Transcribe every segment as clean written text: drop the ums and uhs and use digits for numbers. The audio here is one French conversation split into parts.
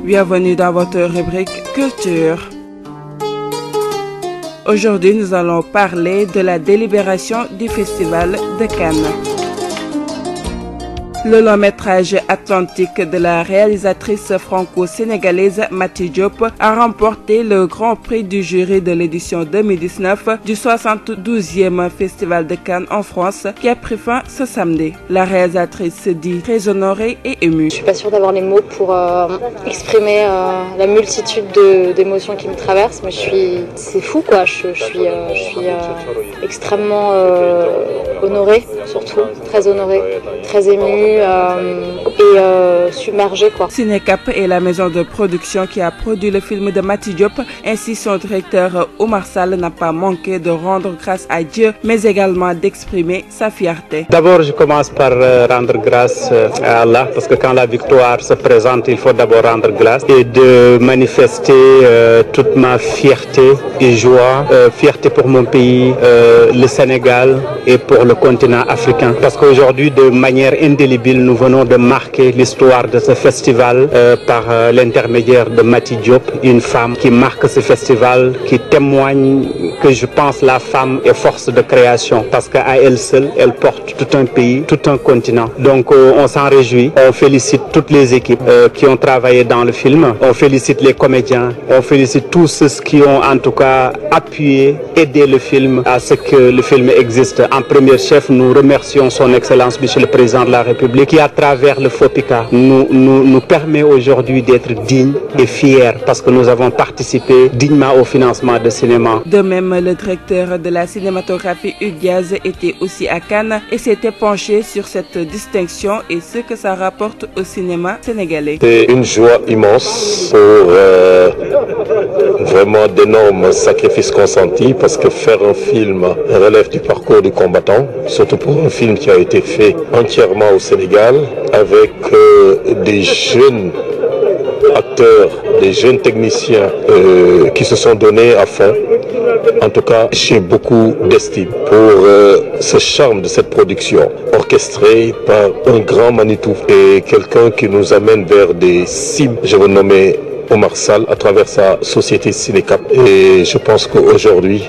Bienvenue dans votre rubrique Culture. Aujourd'hui, nous allons parler de la délibération du Festival de Cannes. Le long métrage Atlantique de la réalisatrice franco-sénégalaise Mati Diop a remporté le grand prix du jury de l'édition 2019 du 72e Festival de Cannes en France qui a pris fin ce samedi. La réalisatrice se dit très honorée et émue. Je suis pas sûre d'avoir les mots pour exprimer la multitude d'émotions qui me traversent, mais c'est fou quoi. Je suis extrêmement honorée, surtout très honorée, très émue. Submergé quoi. Cinecap est la maison de production qui a produit le film de Mati Diop. Ainsi, son directeur Omar Sall n'a pas manqué de rendre grâce à Dieu, mais également d'exprimer sa fierté. D'abord, je commence par rendre grâce à Allah, parce que quand la victoire se présente, il faut d'abord rendre grâce et de manifester toute ma fierté et joie, fierté pour mon pays, le Sénégal et pour le continent africain. Parce qu'aujourd'hui, de manière indélébile, nous venons de marquer l'histoire de ce festival par l'intermédiaire de Mati Diop, une femme qui marque ce festival, qui témoigne que je pense la femme est force de création parce qu'à elle seule, elle porte tout un pays, tout un continent. Donc on s'en réjouit, on félicite toutes les équipes qui ont travaillé dans le film, on félicite les comédiens, on félicite tous ceux qui ont en tout cas appuyé, aidé le film à ce que le film existe. En premier chef, nous remercions son Excellence Monsieur le Président de la République qui, à travers le FOPICA, nous permet aujourd'hui d'être dignes et fiers parce que nous avons participé dignement au financement de cinéma. De même, le directeur de la cinématographie Hugues Diaz était aussi à Cannes et s'était penché sur cette distinction et ce que ça rapporte au cinéma sénégalais. C'est une joie immense pour vraiment d'énormes sacrifices consentis parce que faire un film relève du parcours du combattant, surtout pour un film qui a été fait entièrement au Sénégal avec des jeunes acteurs, des jeunes techniciens qui se sont donnés à fond. En tout cas, j'ai beaucoup d'estime pour ce charme de cette production orchestrée par un grand Manitou et quelqu'un qui nous amène vers des cimes. Je veux nommer Omar Sall à travers sa société Cinecap. Et je pense qu'aujourd'hui,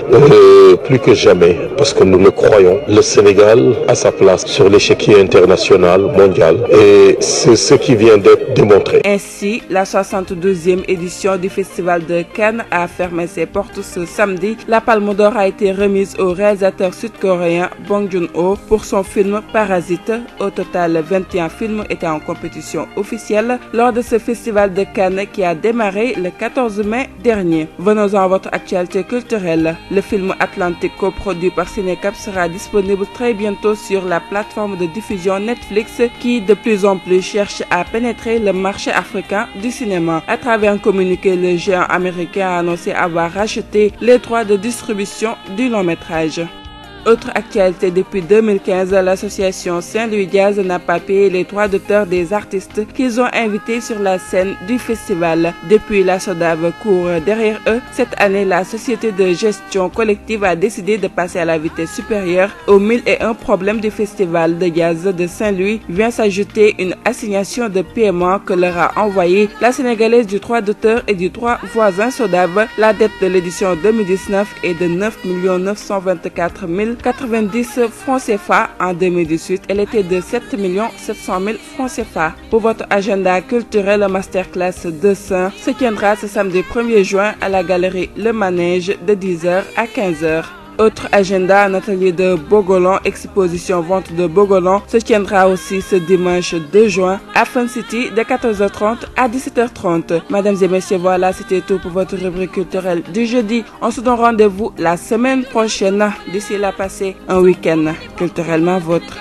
plus que jamais, parce que nous le croyons, le Sénégal a sa place sur l'échiquier international, mondial. Et c'est ce qui vient d'être démontré. Ainsi, la 72e édition du Festival de Cannes a fermé ses portes ce samedi. La Palme d'Or a été remise au réalisateur sud-coréen Bong Joon-ho pour son film Parasite. Au total, 21 films étaient en compétition officielle lors de ce Festival de Cannes qui a démarré le 14 mai dernier. Venons-en à votre actualité culturelle. Le film Atlantique coproduit par Cinecap sera disponible très bientôt sur la plateforme de diffusion Netflix qui de plus en plus cherche à pénétrer le marché africain du cinéma. À travers un communiqué, le géant américain a annoncé avoir racheté les droits de distribution du long métrage. Autre actualité, depuis 2015, l'association Saint-Louis Jazz n'a pas payé les droits d'auteur des artistes qu'ils ont invités sur la scène du festival. Depuis, la SODAV court derrière eux. Cette année, la société de gestion collective a décidé de passer à la vitesse supérieure. Aux 1001 problèmes du festival de jazz de Saint-Louis vient s'ajouter une assignation de paiement que leur a envoyée la Sénégalaise du droit d'auteur et du droit voisin SODAV. La dette de l'édition 2019 est de 9 924 090 francs CFA. En 2018, elle était de 7 700 000 francs CFA. Pour votre agenda culturel, le masterclass de Saint se tiendra ce samedi 1er juin à la galerie Le Manège de 10h à 15h. Autre agenda, un atelier de Bogolan, exposition vente de Bogolan, se tiendra aussi ce dimanche 2 juin à Fun City de 14h30 à 17h30. Mesdames et messieurs, voilà, c'était tout pour votre rubrique culturelle du jeudi. On se donne rendez-vous la semaine prochaine. D'ici là, passez un week-end culturellement vôtre.